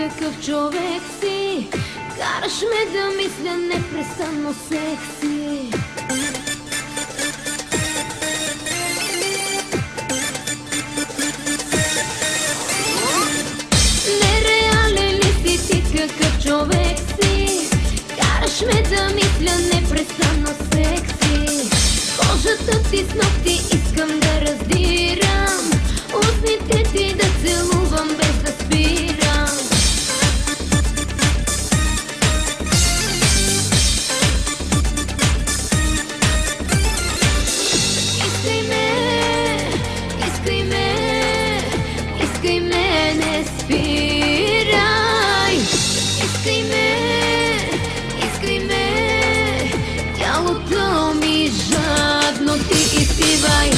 какъв човек си. Караш ме да мисля непрестанно секси. Нереален ли си ти, какъв човек си? Караш ме да мисля непрестанно секси. Кожата ти с ногти искам да раздирам, устните ти да целувам без да спирам. Искай ме, искай ме, искай ме, не спирай. Искай ме, искай ме, тялото ми жадно ти изпивай.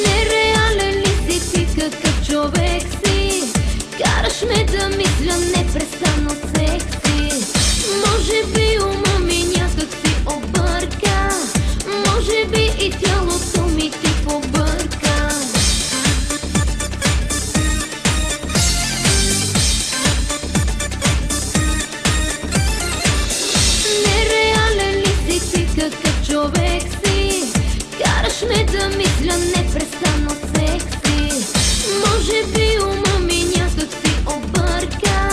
Нереален ли си ти, какъв човек си? Караш ме да мисля непрестанно секси. Може би ума ми някак си обърка, може би и тялото ми ти побърка. Нереален ли си ти, какъв човек си? Караш ме да мисля непрестанно секси. Може би ума ми някак си обърка,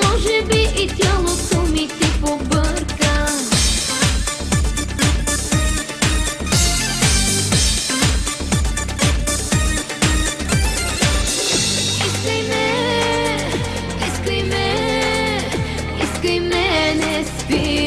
може би и тялото ми ти побърка. Искай ме, искай ме, искай ме, не спи.